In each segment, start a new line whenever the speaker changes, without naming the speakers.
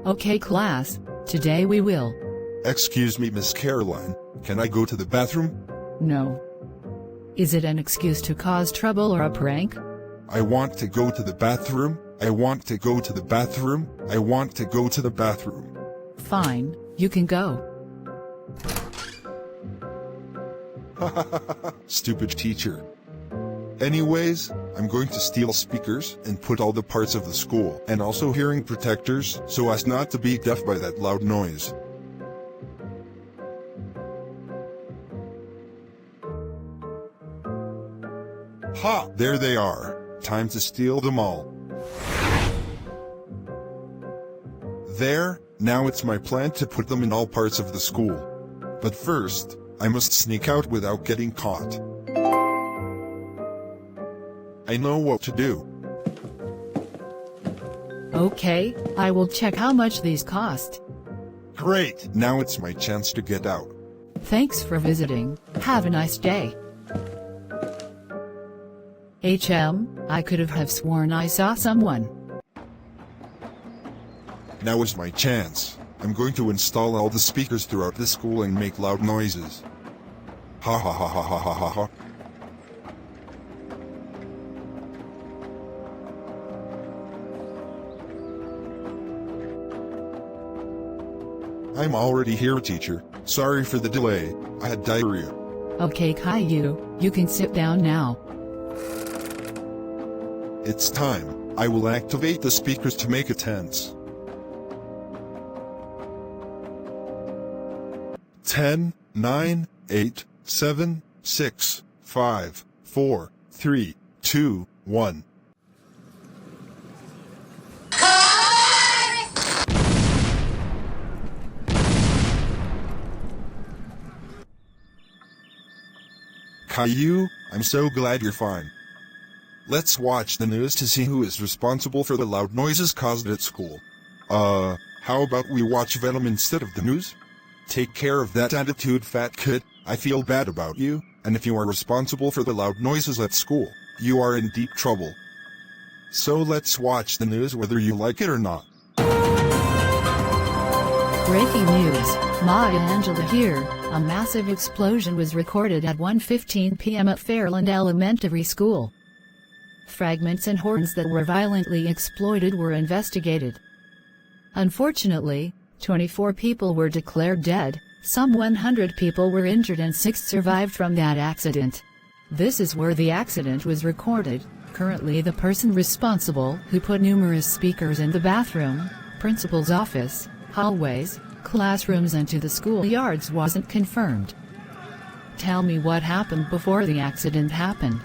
Okay class, today we will.
Excuse me, Miss Caroline, can I go to the bathroom?
No. Is it an excuse to cause trouble or a prank?
I want to go to the bathroom. I want to go to the bathroom. I want to go to the bathroom.
Fine, you can go.
Stupid teacher. Anyways, I'm going to steal speakers and put all the parts of the school and also hearing protectors so as not to be deaf by that loud noise. Ha! There they are. Time to steal them all. There, now it's my plan to put them in all parts of the school. But first, I must sneak out without getting caught. I know what to do.
Okay, I will check how much these cost.
Great! Now it's my chance to get out.
Thanks for visiting, have a nice day. I could have sworn I saw someone.
Now is my chance. I'm going to install all the speakers throughout the school and make loud noises. Ha ha ha ha ha ha ha ha. I'm already here, teacher. Sorry for the delay. I had diarrhea.
Okay Caillou, you can sit down now.
It's time. I will activate the speakers to make it tense. 10, 9, 8, 7, 6, 5, 4, 3, 2, 1. Caillou, I'm so glad you're fine. Let's watch the news to see who is responsible for the loud noises caused at school. How about we watch Venom instead of the news? Take care of that attitude, fat kid. I feel bad about you, and if you are responsible for the loud noises at school, you are in deep trouble. So let's watch the news whether you like it or not.
Breaking news, Maya Angela here. A massive explosion was recorded at 1:15 p.m. at Fairland Elementary School. Fragments and horns that were violently exploited were investigated. Unfortunately, 24 people were declared dead, some 100 people were injured and 6 survived from that accident. This is where the accident was recorded. Currently the person responsible who put numerous speakers in the bathroom, principal's office, hallways, classrooms and to the schoolyards wasn't confirmed. Tell me what happened before the accident happened.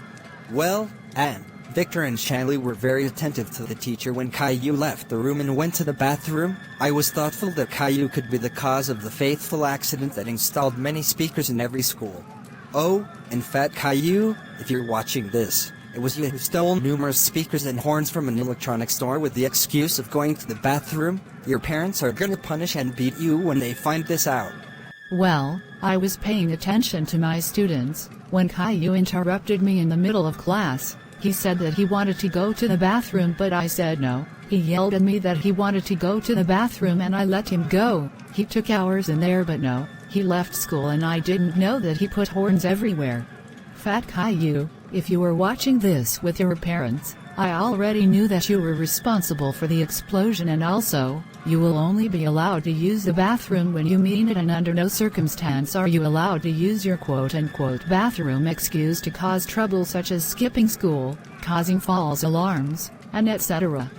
Well, Anne, Victor and Shanley were very attentive to the teacher when Caillou left the room and went to the bathroom. I was thoughtful that Caillou could be the cause of the fateful accident that installed many speakers in every school. Oh, and Fat Caillou, if you're watching this, it was you who stole numerous speakers and horns from an electronics store with the excuse of going to the bathroom. Your parents are gonna punish and beat you when they find this out.
Well, I was paying attention to my students, when Caillou interrupted me in the middle of class. He said that he wanted to go to the bathroom but I said no. He yelled at me that he wanted to go to the bathroom and I let him go. He took hours in there but no, he left school and I didn't know that he put horns everywhere. Fat Caillou, if you were watching this with your parents, I already knew that you were responsible for the explosion and also, you will only be allowed to use the bathroom when you mean it and under no circumstance are you allowed to use your quote-unquote bathroom excuse to cause trouble such as skipping school, causing false alarms, and etc.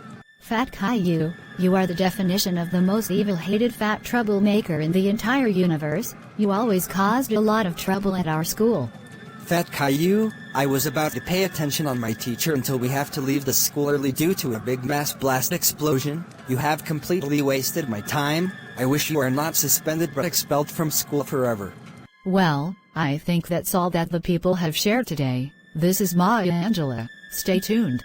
Fat Caillou, you are the definition of the most evil-hated fat troublemaker in the entire universe. You always caused a lot of trouble at our school.
Fat Caillou, I was about to pay attention on my teacher until we have to leave the school early due to a big mass blast explosion. You have completely wasted my time. I wish you are not suspended but expelled from school forever.
Well, I think that's all that the people have shared today. This is Maya Angela. Stay tuned.